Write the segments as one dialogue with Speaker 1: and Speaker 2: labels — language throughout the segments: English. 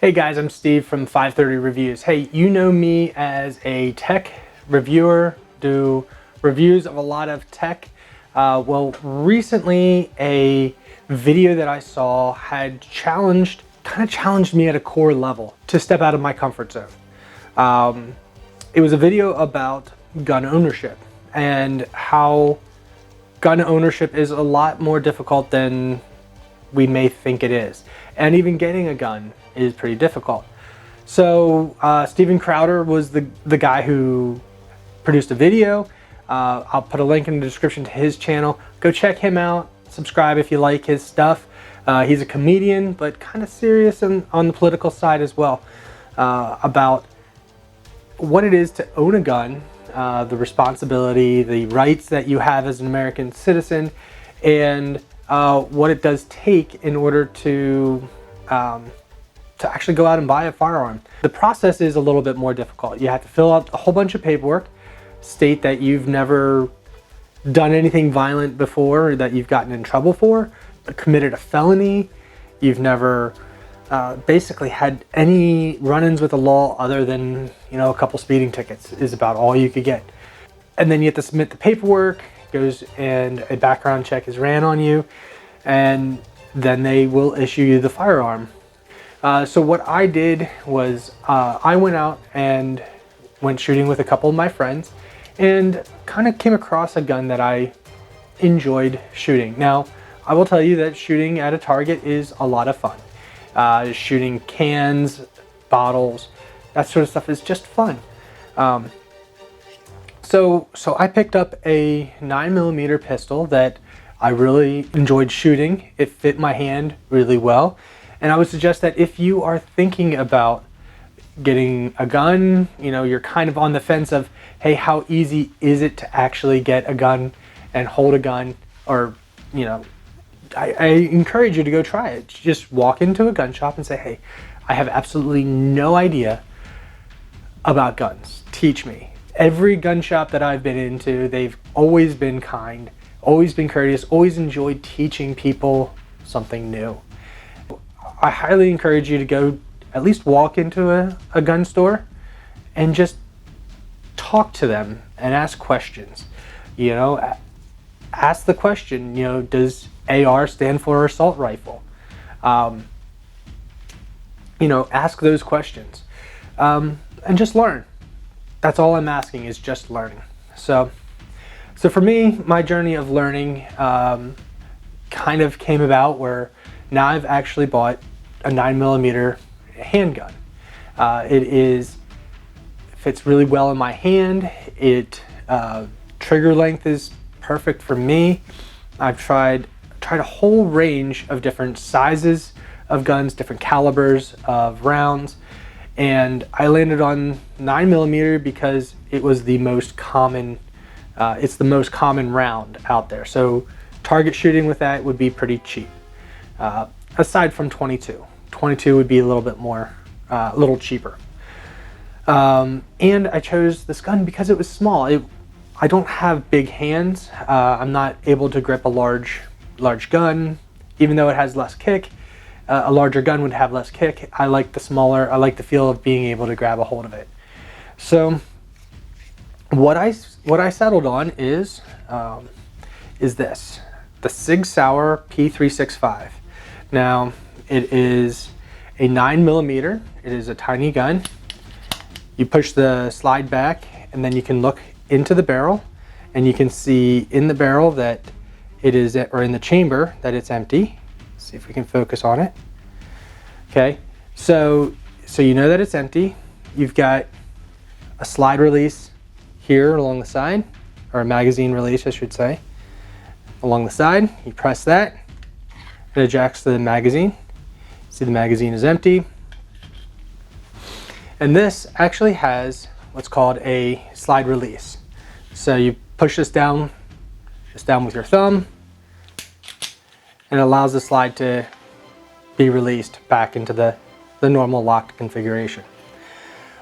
Speaker 1: Hey guys, I'm Steve from 530 Reviews. Hey, you know me as a tech reviewer, do reviews of a lot of tech. Well, recently a video that I saw had kind of challenged me at a core level to step out of my comfort zone. It was a video about gun ownership and how gun ownership is a lot more difficult than we may think it is. And even getting a gun is pretty difficult. So Steven Crowder was the guy who produced a video. I'll put a link in the description to his channel. Go check him out, subscribe if you like his stuff. He's a comedian, but kind of serious on the political side as well, about what it is to own a gun, the responsibility, the rights that you have as an American citizen, and what it does take in order to actually go out and buy a firearm. The process is a little bit more difficult. You have to fill out a whole bunch of paperwork, state that you've never done anything violent before, or that you've gotten in trouble for, committed a felony, you've never basically had any run-ins with the law other than, you know, a couple speeding tickets is about all you could get. And then you have to submit the paperwork, goes and a background check is ran on you, and then they will issue you the firearm. So what I did was I went out and went shooting with a couple of my friends and kind of came across a gun that I enjoyed shooting. Now, I will tell you that shooting at a target is a lot of fun. Shooting cans, bottles, that sort of stuff is just fun. So I picked up a 9mm pistol that I really enjoyed shooting. It fit my hand really well. And I would suggest that if you are thinking about getting a gun, you know, you're kind of on the fence of, hey, how easy is it to actually get a gun and hold a gun? Or, you know, I encourage you to go try it. Just walk into a gun shop and say, hey, I have absolutely no idea about guns. Teach me. Every gun shop that I've been into, they've always been kind, always been courteous, always enjoyed teaching people something new. I highly encourage you to go at least walk into a gun store and just talk to them and ask questions. You know, ask the question, you know, does AR stand for assault rifle? You know, ask those questions and just learn. That's all I'm asking, is just learning. So for me, my journey of learning kind of came about where now I've actually bought a 9mm handgun. It fits really well in my hand. Trigger length is perfect for me. I've tried a whole range of different sizes of guns, different calibers of rounds, and I landed on 9mm because it was the most common. It's the most common round out there. So target shooting with that would be pretty cheap. Aside from 22. 22 would be a little bit more, a little cheaper. And I chose this gun because it was small. I don't have big hands. I'm not able to grip a large gun, even though it has less kick. A larger gun would have less kick. I like the smaller. I like the feel of being able to grab a hold of it. So what I settled on is this, the Sig Sauer P365. Now, it is a 9mm. It is a tiny gun. You push the slide back and then you can look into the barrel and you can see in the barrel that it is, or in the chamber, that it's empty. Let's see if we can focus on it. Okay, so you know that it's empty. You've got a slide release here along the side, or a magazine release, I should say, along the side. You press that, it ejects the magazine. See, the magazine is empty. And this actually has what's called a slide release. So you push this down with your thumb, and it allows the slide to be released back into the normal locked configuration.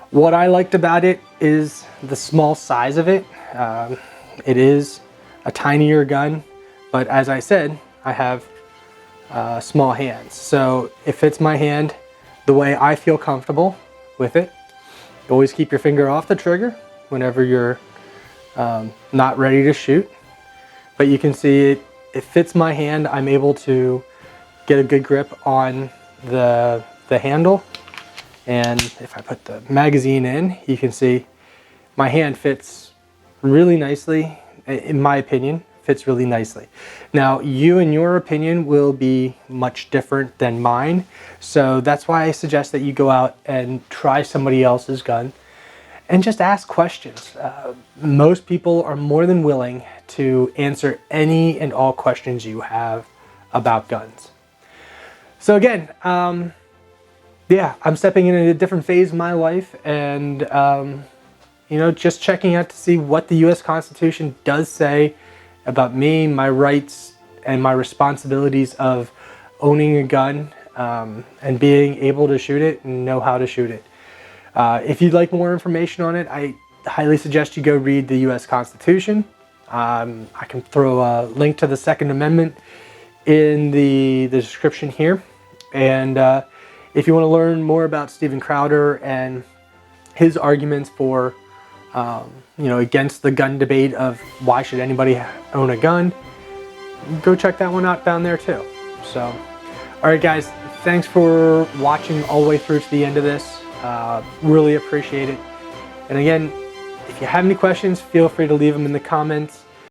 Speaker 1: What I liked about it is the small size of it. It is a tinier gun, but as I said, I have small hands. So it fits my hand. the way I feel comfortable with it. Always keep your finger off the trigger whenever you're not ready to shoot. But you can see it fits my hand. I'm able to get a good grip on the handle. And if I put the magazine in, you can see my hand fits really nicely, in my opinion, fits really nicely. Now, you and your opinion will be much different than mine. So that's why I suggest that you go out and try somebody else's gun and just ask questions. Most people are more than willing to answer any and all questions you have about guns. So again, yeah, I'm stepping in a different phase of my life, and you know, just checking out to see what the U.S. Constitution does say about me, my rights, and my responsibilities of owning a gun and being able to shoot it and know how to shoot it. If you'd like more information on it, I highly suggest you go read the U.S. Constitution. I can throw a link to the Second Amendment in the description here. And if you want to learn more about Steven Crowder and his arguments for, you know, against the gun debate of why should anybody own a gun, go check that one out down there too. So, all right, guys, thanks for watching all the way through to the end of this. Really appreciate it. And again, if you have any questions, feel free to leave them in the comments.